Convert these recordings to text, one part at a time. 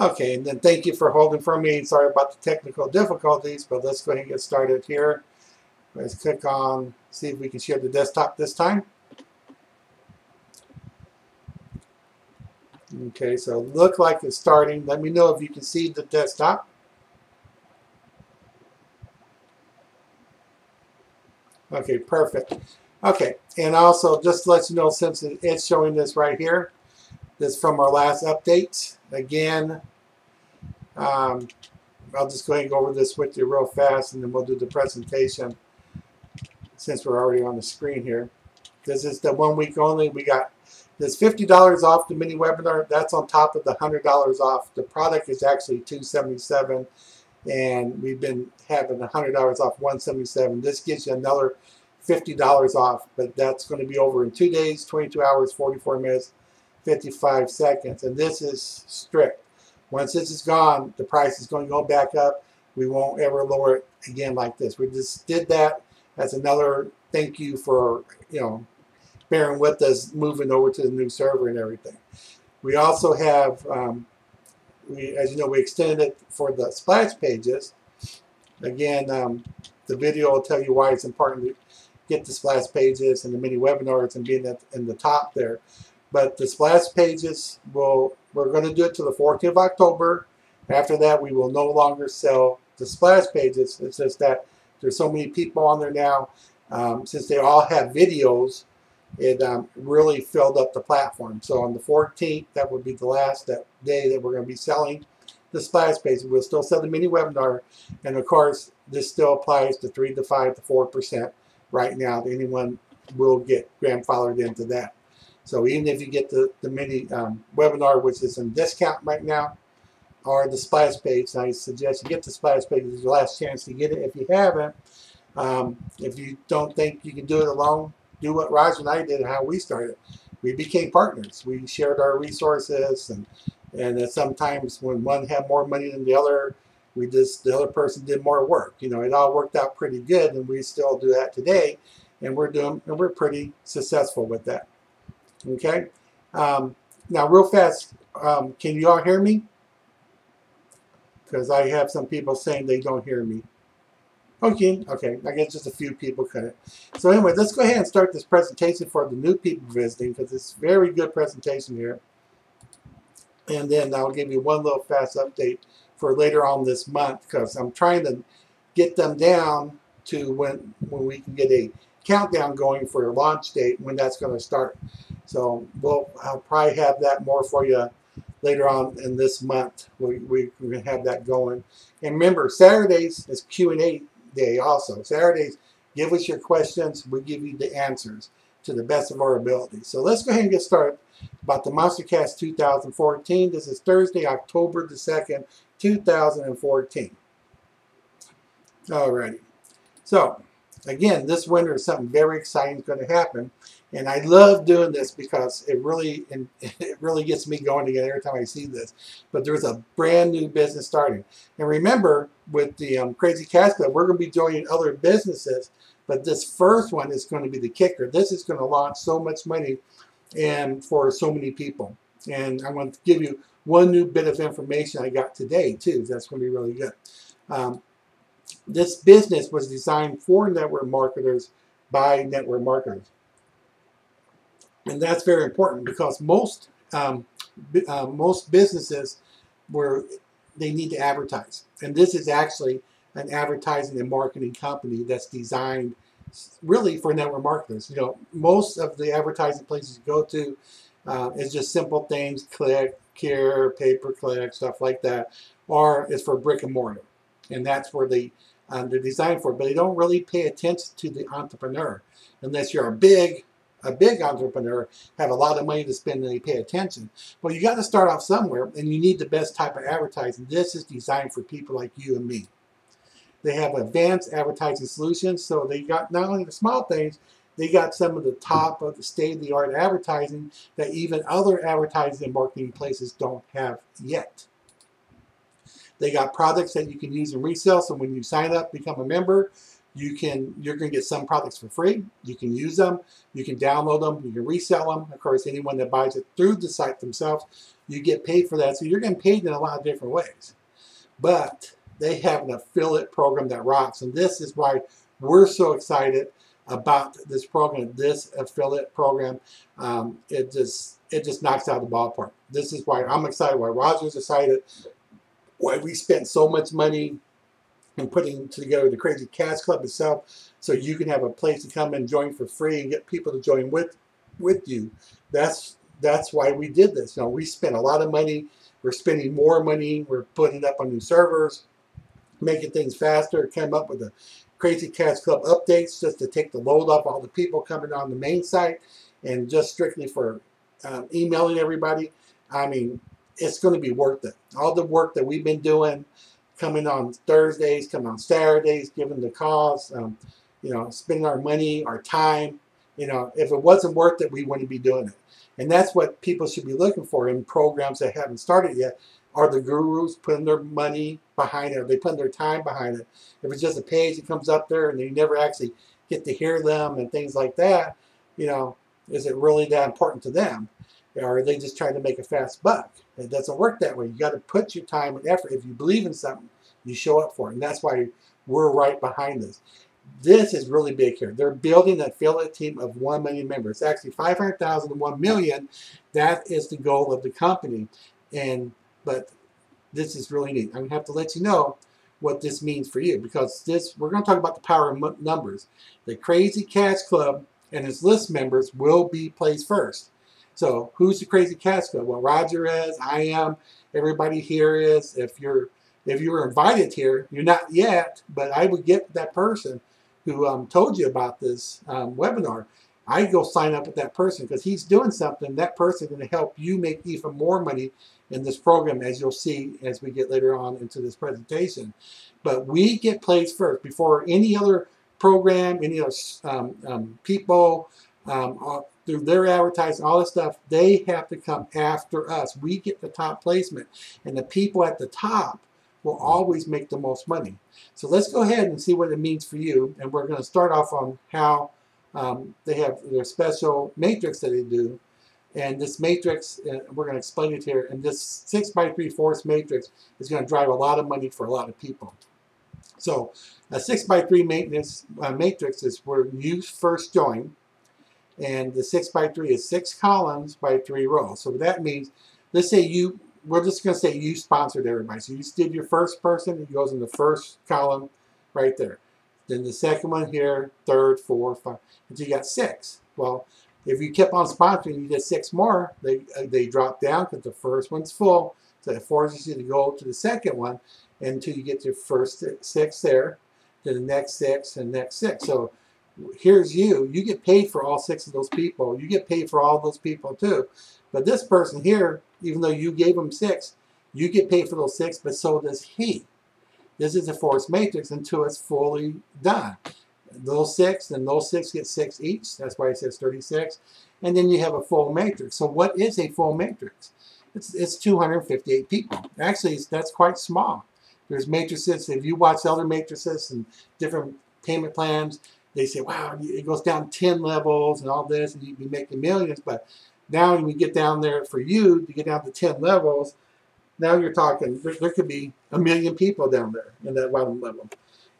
Okay, and then thank you for holding for me. Sorry about the technical difficulties, but let's go ahead and get started here. Let's click on, see if we can share the desktop this time. Okay, so look like it's starting. Let me know if you can see the desktop. Okay, perfect. Okay, and also just to let you know, since it's showing this right here, this is from our last update. Again, I'll just go ahead and go over this with you real fast, and then we'll do the presentation since we're already on the screen here. This is the 1 week only. We got this $50 off the mini webinar. That's on top of the $100 off. The product is actually $277, and we've been having $100 off $177. This gives you another $50 off, but that's going to be over in 2 days, 22 hours, 44 minutes, 55 seconds. And this is strict. Once this is gone, the price is going to go back up. We won't ever lower it again like this. We just did that as another thank you for, bearing with us moving over to the new server and everything. We also have, as you know, we extended it for the splash pages. Again, the video will tell you why it's important to get the splash pages and the mini webinars and being in the top there. But the splash pages, we're going to do it till the 14th of October. After that, we will no longer sell the splash pages. It's just that there's so many people on there now. Since they all have videos, it really filled up the platform. So on the 14th, that would be the last day that we're going to be selling the splash pages. We'll still sell the mini webinar. And of course, this still applies to 3 to 5 to 4% right now. Anyone will get grandfathered into that. So even if you get the mini webinar, which is in discount right now, or the splash page, I suggest you get the splash page. It's your last chance to get it. If you haven't, if you don't think you can do it alone, do what Roger and I did and how we started. We became partners. We shared our resources, and sometimes when one had more money than the other, the other person did more work. It all worked out pretty good, and we still do that today, and we're pretty successful with that. Okay. Now, real fast, can you all hear me? Because I have some people saying they don't hear me. Okay, I guess just a few people couldn't. So anyway, let's go ahead and start this presentation for the new people visiting, because it's a very good presentation here. And then I'll give you one little fast update for later on this month, because I'm trying to get them down to when we can get a countdown going for a launch date, when that's going to start. So I'll probably have that more for you later on in this month. We're going to have that going. And remember, Saturdays is Q&A day also. Saturdays, give us your questions. We give you the answers to the best of our ability. So let's go ahead and get started about the MonsterCast 2014. This is Thursday, October the 2nd, 2014. Alrighty. So, again, this winter is something very exciting is going to happen. And I love doing this because it really gets me going again every time I see this. But there's a brand new business starting. And remember, with the Crazy Cast Club, we're going to be joining other businesses. But this first one is going to be the kicker. This is going to launch so much money and for so many people. And I'm going to give you one new bit of information I got today, too. That's going to be really good. This business was designed for network marketers by network marketers. And that's very important, because most businesses they need to advertise. And this is actually an advertising and marketing company that's designed really for network marketers. Most of the advertising places you go to is just simple things, click, care, pay-per-click, stuff like that, or it's for brick and mortar. And that's where they're designed for. But they don't really pay attention to the entrepreneur unless you're a big entrepreneur, have a lot of money to spend, and they pay attention. Well, you got to start off somewhere, and you need the best type of advertising. This is designed for people like you and me. They have advanced advertising solutions, so they got not only the small things, they got some of the top of the state-of-the-art advertising that even other advertising and marketing places don't have yet. They got products that you can use and resell, so when you sign up, become a member, you're going to get some products for free. You can use them. You can download them. You can resell them. Of course, anyone that buys it through the site themselves, you get paid for that. So you're getting paid in a lot of different ways. But they have an affiliate program that rocks. And this is why we're so excited about this program, this affiliate program. It just knocks out the ballpark. This is why I'm excited, why Roger's excited, why we spent so much money in putting together the Crazy Cats Club itself, so you can have a place to come and join for free and get people to join with you. That's why we did this. You know, we spent a lot of money. We're spending more money. We're putting up on new servers, making things faster. Came up with the Crazy Cats Club updates just to take the load off all the people coming on the main site, and just strictly for emailing everybody. I mean, it's going to be worth it. All the work that we've been doing, coming on Thursdays, coming on Saturdays, giving the cause, you know, spending our money, our time. You know, if it wasn't worth it, we wouldn't be doing it. And that's what people should be looking for in programs that haven't started yet. Are the gurus putting their money behind it? Are they putting their time behind it? If it's just a page that comes up there and you never actually get to hear them and things like that, you know, is it really that important to them? Or are they just trying to make a fast buck? It doesn't work that way. You got to put your time and effort. If you believe in something, you show up for it. And that's why we're right behind this. This is really big here. They're building an affiliate team of 1 million members. It's actually 500,000 to 1 million. That is the goal of the company. But this is really neat. I'm going to have to let you know what this means for you, because we're going to talk about the power of numbers. The Crazy Cats Club and its list members will be placed first. So who's the Crazy Cats Club? Well, Roger is, I am, everybody here is. If you were invited here, you're not yet, but I would get that person who told you about this webinar. I'd go sign up with that person, because he's doing something. That person is going to help you make even more money in this program, as you'll see as we get later on into this presentation. But we get placed first before any other program, any other people, through their advertising, all this stuff. They have to come after us. We get the top placement, and the people at the top will always make the most money. So let's go ahead and see what it means for you. And we're going to start off on how they have their special matrix that they do. And this matrix, we're going to explain it here. And this 6x3 force matrix is going to drive a lot of money for a lot of people. So a 6x3 matrix is where you first join. And the 6x3 is 6 columns by 3 rows. So that means, let's say we're just going to say you sponsored everybody. So you did your first person, it goes in the first column right there. Then the second one here, third, fourth, five, until you got 6. Well, if you kept on sponsoring, you did 6 more, they drop down because the first one's full. So it forces you to go to the second one until you get your first 6 there, to the next 6 and next 6. So here's you get paid for all 6 of those people. You get paid for all those people too. But this person here, even though you gave him 6, you get paid for those 6, but so does he. This is a force matrix until it's fully done. Those 6 and those 6 get 6 each. That's why it says 36. And then you have a full matrix. So what is a full matrix? It's 258 people. Actually, that's quite small. There's matrices. If you watch other matrices and different payment plans, they say, wow, it goes down 10 levels and all this, and you'd be making millions. But now when you get down there, for you to get down to 10 levels, now you're talking, there could be 1 million people down there in that bottom level.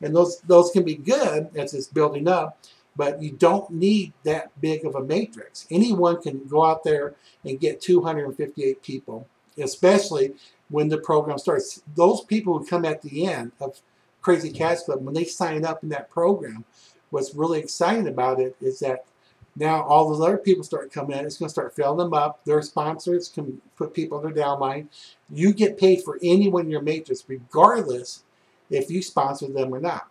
And those can be good as it's building up, but you don't need that big of a matrix. Anyone can go out there and get 258 people, especially when the program starts. Those people who come at the end of Crazy Cats Club, when they sign up in that program, what's really exciting about it is that now all those other people start coming in. It's going to start filling them up. Their sponsors can put people in their downline. You get paid for anyone in your matrix, regardless if you sponsor them or not.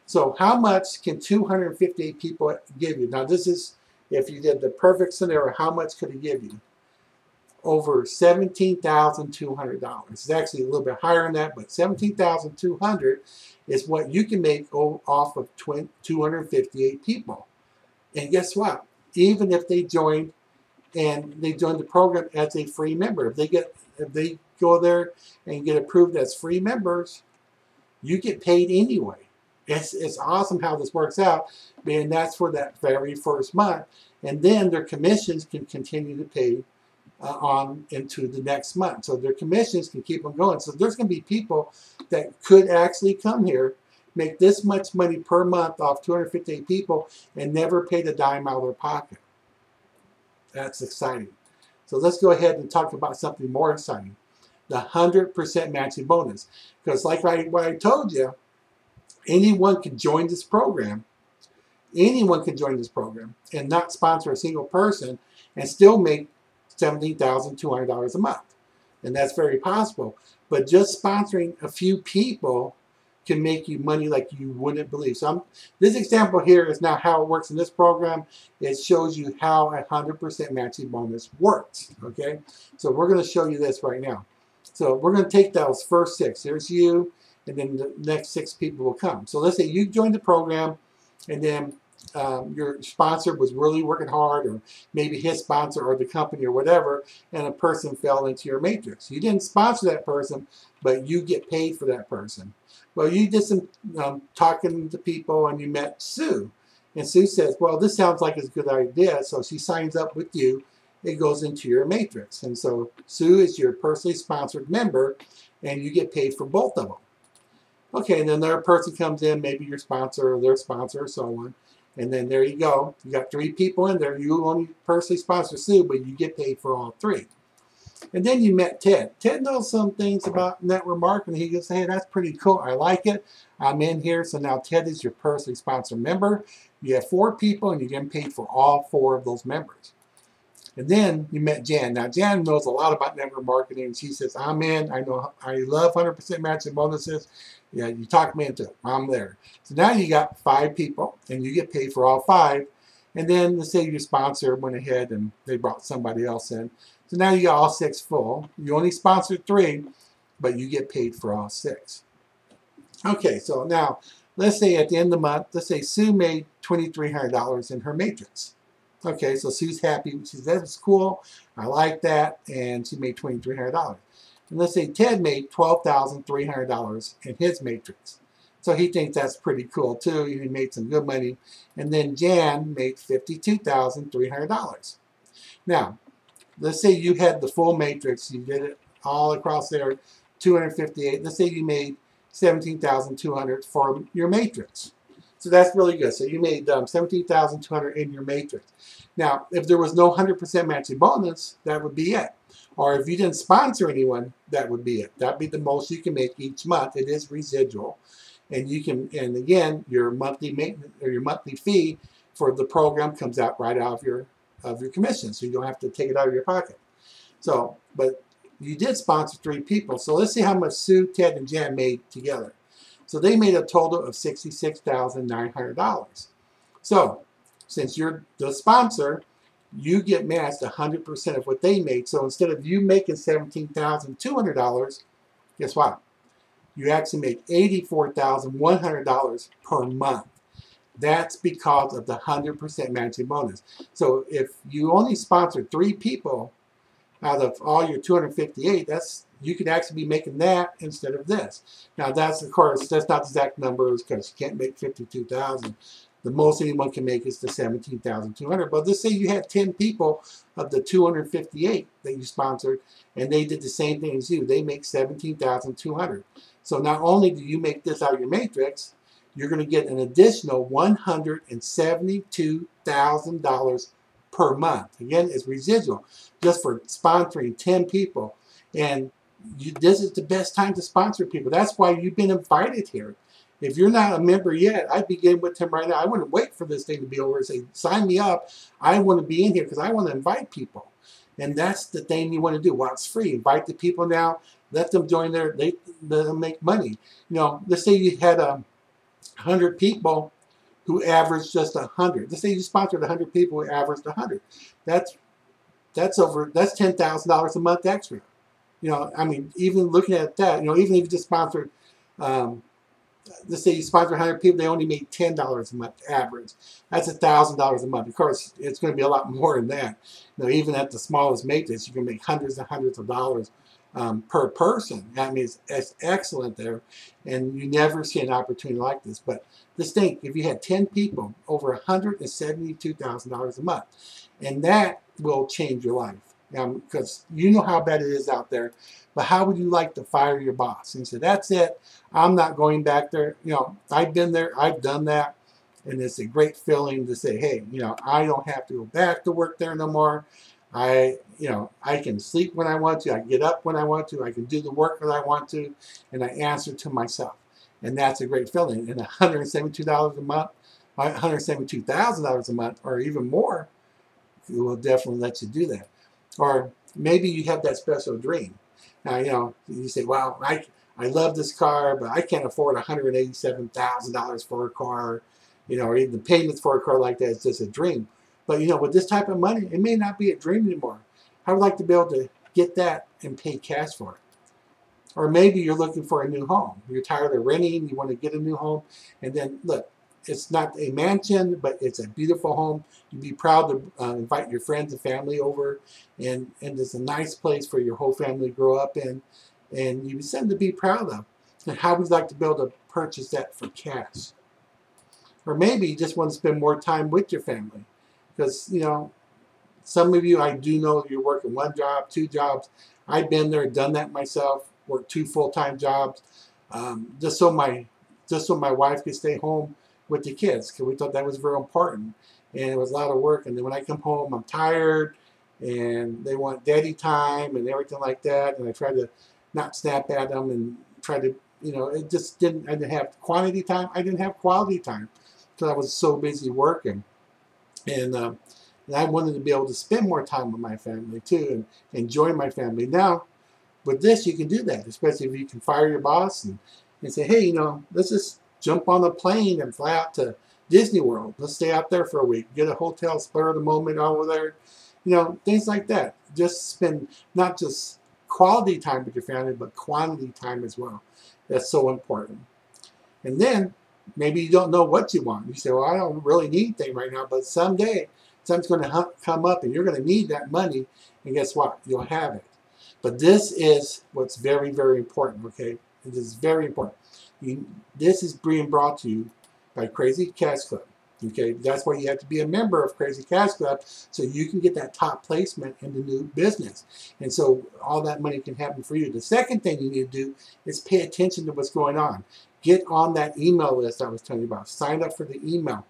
So how much can 258 people give you? Now this is, if you did the perfect scenario, how much could it give you? Over $17,200. It's actually a little bit higher than that, but $17,200 is what you can make off of 258 people. And guess what? Even if they joined the program as a free member, if they go there and get approved as free members, you get paid anyway. It's awesome how this works out, and that's for that very first month. And then their commissions can continue to pay on into the next month. So their commissions can keep on going. So there's going to be people that could actually come here, make this much money per month off 258 people, and never pay the dime out of their pocket. That's exciting. So let's go ahead and talk about something more exciting. The 100% matching bonus. Because like what I told you, anyone can join this program. Anyone can join this program and not sponsor a single person and still make $17,200 a month. And that's very possible. But just sponsoring a few people can make you money like you wouldn't believe. So this example here is now how it works in this program. It shows you how a 100% matching bonus works. Okay, so we're going to show you this right now. So we're going to take those first 6. There's you, and then the next 6 people will come. So let's say you joined the program, and then your sponsor was really working hard, or maybe his sponsor or the company or whatever, and a person fell into your matrix. You didn't sponsor that person, but you get paid for that person. Well, you did some talking to people, and you met Sue. And Sue says, well, this sounds like it's a good idea. So she signs up with you. It goes into your matrix. And so Sue is your personally sponsored member, and you get paid for both of them. Okay, and then another person comes in, maybe your sponsor or their sponsor or so on. And then there you go. You got 3 people in there. You only personally sponsor Sue, but you get paid for all 3. And then you met Ted. Ted knows some things about network marketing. He goes, hey, that's pretty cool. I like it. I'm in here. So now Ted is your personally sponsored member. You have 4 people, and you're getting paid for all 4 of those members. And then you met Jan. Now, Jan knows a lot about network marketing. She says, I'm in. I love 100% matching bonuses. Yeah, you talked me into it. I'm there. So now you got 5 people, and you get paid for all 5. And then let's say your sponsor went ahead and they brought somebody else in. So now you got all 6 full. You only sponsored 3, but you get paid for all 6. Okay, so now let's say at the end of the month, let's say Sue made $2,300 in her matrix. Okay, so Sue's happy. She says, that's cool. I like that. And she made $2,300. And let's say Ted made $12,300 in his matrix. So he thinks that's pretty cool too. He made some good money. And then Jan made $52,300. Now, let's say you had the full matrix. You did it all across there, 258. Let's say you made $17,200 for your matrix. So that's really good. So you made $17,200 in your matrix. Now, if there was no 100% matching bonus, that would be it. Or if you didn't sponsor anyone, that would be it. That'd be the most you can make each month. It is residual. And you can, and again, your monthly maintenance or your monthly fee for the program comes out right out of your commission. So you don't have to take it out of your pocket. So, but you did sponsor 3 people. So let's see how much Sue, Ted, and Jan made together. So they made a total of $66,900. So since you're the sponsor, you get matched 100% of what they made. So instead of you making $17,200, guess what? You actually make $84,100 per month. That's because of the 100% matching bonus. So if you only sponsored 3 people out of all your 258, you could actually be making that instead of this. Now that's, of course, that's not the exact numbers because you can't make 52,000. The most anyone can make is the 17,200. But let's say you had 10 people of the 258 that you sponsored, and they did the same thing as you. They make 17,200. So not only do you make this out of your matrix, you're going to get an additional $172,000 per month. Again, it's residual just for sponsoring 10 people. And this is the best time to sponsor people. That's why you've been invited here. If you're not a member yet, I'd begin with him right now. I wouldn't wait for this thing to be over and say, sign me up. I want to be in here because I want to invite people. And that's the thing you want to do. Well, it's free. Invite the people now. Let them join there. They'll make money. You know, let's say you had 100 people who averaged just 100. Let's say you sponsored 100 people who averaged 100. That's $10,000 a month extra. You know, I mean, even looking at that, you know, even if you just sponsored, let's say you sponsor 100 people, they only made $10 a month average. That's $1,000 a month. Of course, it's going to be a lot more than that. You know, even at the smallest matrix, you can make hundreds and hundreds of dollars per person. I mean, it's excellent there, and you never see an opportunity like this. But just think, if you had 10 people, over $172,000 a month, and that will change your life. Because you know how bad it is out there. But how would you like to fire your boss? And you say, that's it. I'm not going back there. You know, I've been there. I've done that. And it's a great feeling to say, hey, you know, I don't have to go back to work there no more. I can sleep when I want to. I can get up when I want to. I can do the work that I want to. And I answer to myself. And that's a great feeling. And $172 a month, $172,000 a month, or even more, it will definitely let you do that. Or maybe you have that special dream. Now, you know, you say, well, I love this car, but I can't afford $187,000 for a car. You know, or even the payments for a car like that is just a dream. But, you know, with this type of money, it may not be a dream anymore. I would like to be able to get that and pay cash for it. Or maybe you're looking for a new home. You're tired of renting. You want to get a new home. And then, look, it's not a mansion, but it's a beautiful home. You'd be proud to invite your friends and family over. And it's a nice place for your whole family to grow up in. And you'd be something to be proud of. And how would you like to be able to purchase that for cash? Or maybe you just want to spend more time with your family. Because, you know, some of you, I do know you're working 1 job, 2 jobs. I've been there, done that myself, worked 2 full-time jobs, just so my wife could stay home with the kids, because we thought that was very important. And it was a lot of work. And then when I come home, I'm tired, and they want daddy time and everything like that. And I try to not snap at them and try to, you know, it just didn't, I didn't have quantity time. I didn't have quality time because I was so busy working. And I wanted to be able to spend more time with my family too and enjoy my family. Now, with this, you can do that, especially if you can fire your boss and say, hey, you know, let's just jump on a plane and fly out to Disney World. Let's stay out there for a week. Get a hotel, spur of the moment over there. You know, things like that. Just spend not just quality time with your family, but quantity time as well. That's so important. And then, maybe you don't know what you want. You say, well, I don't really need anything right now, but someday something's going to come up and you're going to need that money, and guess what? You'll have it. But this is what's very, very important, okay? It is very important. This is being brought to you by Crazy Cash Club, okay? That's why you have to be a member of Crazy Cash Club so you can get that top placement in the new business. And so all that money can happen for you. The second thing you need to do is pay attention to what's going on. Get on that email list I was telling you about. Sign up for the email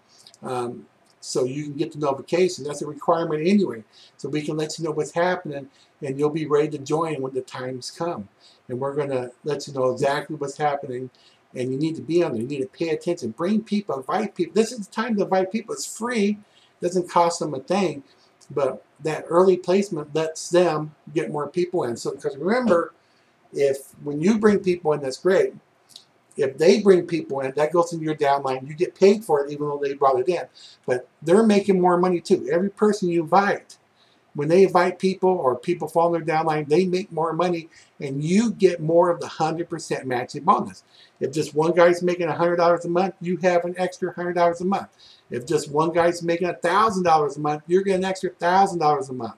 so you can get the notification. That's a requirement anyway. So we can let you know what's happening, and you'll be ready to join when the times come. And we're going to let you know exactly what's happening, and you need to be on there. You need to pay attention. Bring people. Invite people. This is the time to invite people. It's free. It doesn't cost them a thing. But that early placement lets them get more people in. So, because remember, when you bring people in, that's great. If they bring people in, that goes into your downline. You get paid for it even though they brought it in. But they're making more money too. Every person you invite, when they invite people or people fall in their downline, they make more money and you get more of the 100% matching bonus. If just one guy's making $100 a month, you have an extra $100 a month. If just one guy's making $1,000 a month, you're getting an extra $1,000 a month.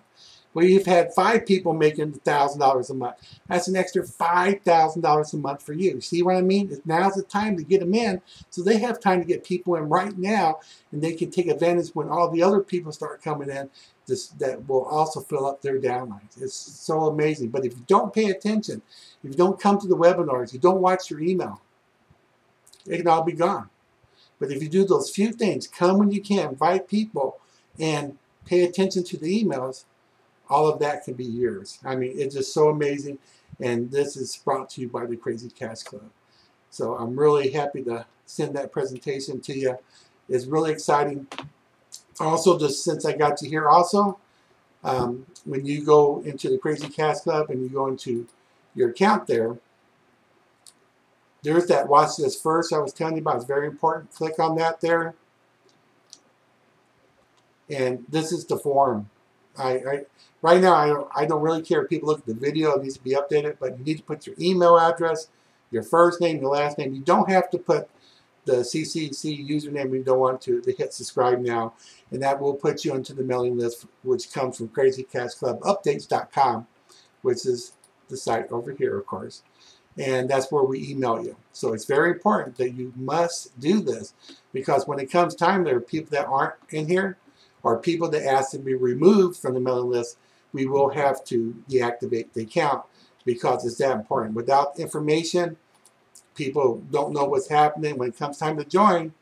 Well, you've had 5 people making $1,000 a month. That's an extra $5,000 a month for you. See what I mean? Now's the time to get them in, so they have time to get people in right now, and they can take advantage when all the other people start coming in. That will also fill up their downlines. It's so amazing. But if you don't pay attention, if you don't come to the webinars, you don't watch your email, it can all be gone. But if you do those few things, come when you can, invite people, and pay attention to the emails, all of that can be yours. I mean, it's just so amazing. And this is brought to you by the Crazy Cash Club. So I'm really happy to send that presentation to you. It's really exciting. Also, just since I got you here also, when you go into the Crazy Cash Club and you go into your account there, there's that watch this first I was telling you about. It's very important. Click on that there. And this is the form. Right now, I don't really care if people look at the video. It needs to be updated, but you need to put your email address, your first name, your last name. You don't have to put the CCC username if you don't want to hit subscribe now, and that will put you into the mailing list, which comes from crazycashclubupdates.com, which is the site over here, of course. And that's where we email you. So it's very important that you must do this, because when it comes time, there are people that aren't in here or people that ask to be removed from the mailing list. We will have to deactivate the account because it's that important. Without information, people don't know what's happening. When it comes time to join,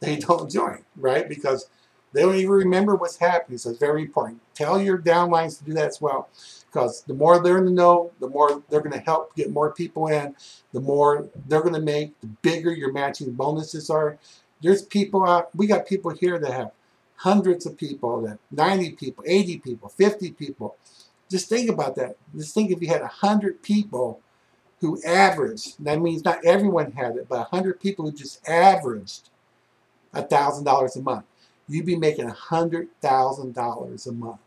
they don't join, right? Because they don't even remember what's happening. So it's very important. Tell your downlines to do that as well, because the more they're in the know, the more they're going to help get more people in, the more they're going to make, the bigger your matching bonuses are. There's people out, we got people here that have hundreds of people, that 90 people, 80 people, 50 people. Just think about that. Just think if you had 100 people who averaged, that means not everyone had it, but 100 people who just averaged $1,000 a month. You'd be making $100,000 a month.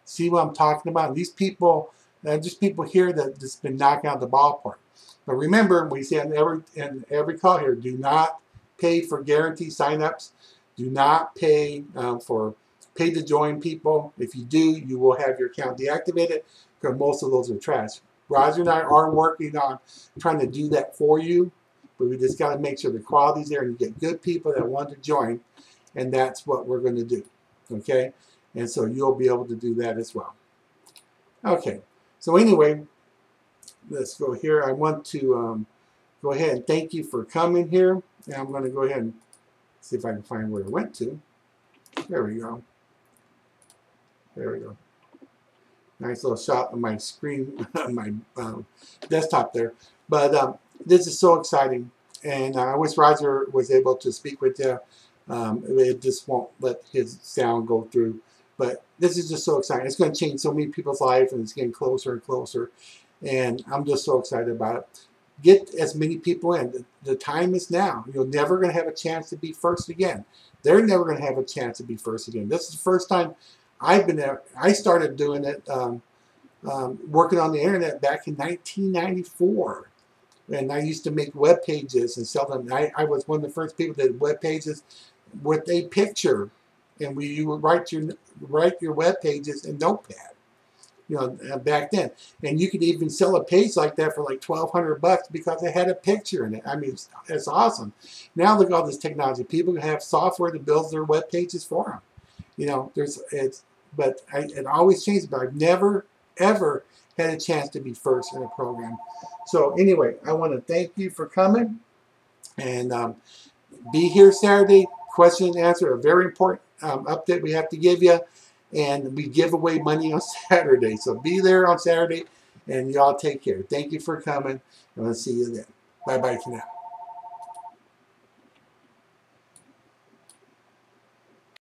See what I'm talking about? These people, just people here that just been knocking out the ballpark. But remember, we say in every call here, do not pay for guarantee signups. Do not pay for pay to join people. If you do, you will have your account deactivated, because most of those are trash. Roger and I are working on trying to do that for you, but we just got to make sure the quality's there and you get good people that want to join, and that's what we're going to do. Okay? And so you'll be able to do that as well. Okay. So anyway, let's go here. I want to go ahead and thank you for coming here. And I'm going to go ahead and see if I can find where it went to. There we go. There we go. Nice little shot of my screen, on my desktop there. But this is so exciting. And I wish Roger was able to speak with you. It just won't let his sound go through. But this is just so exciting. It's going to change so many people's lives, and it's getting closer and closer. And I'm just so excited about it. Get as many people in. The time is now. You're never going to have a chance to be first again. They're never going to have a chance to be first again. This is the first time I've been there. I started doing it, working on the internet back in 1994. And I used to make web pages and sell them. I was one of the first people that did web pages with a picture. And you would write your web pages in Notepad, you know, back then. And you could even sell a page like that for like $1,200 because it had a picture in it. I mean, it's awesome. Now look at all this technology. People have software that builds their web pages for them. You know, it always changes. But I've never ever had a chance to be first in a program. So anyway, I want to thank you for coming, and be here Saturday. Question and answer, a very important update we have to give you, and we give away money on Saturday. So be there on Saturday, and y'all take care. Thank you for coming, and we'll see you then. Bye-bye for now.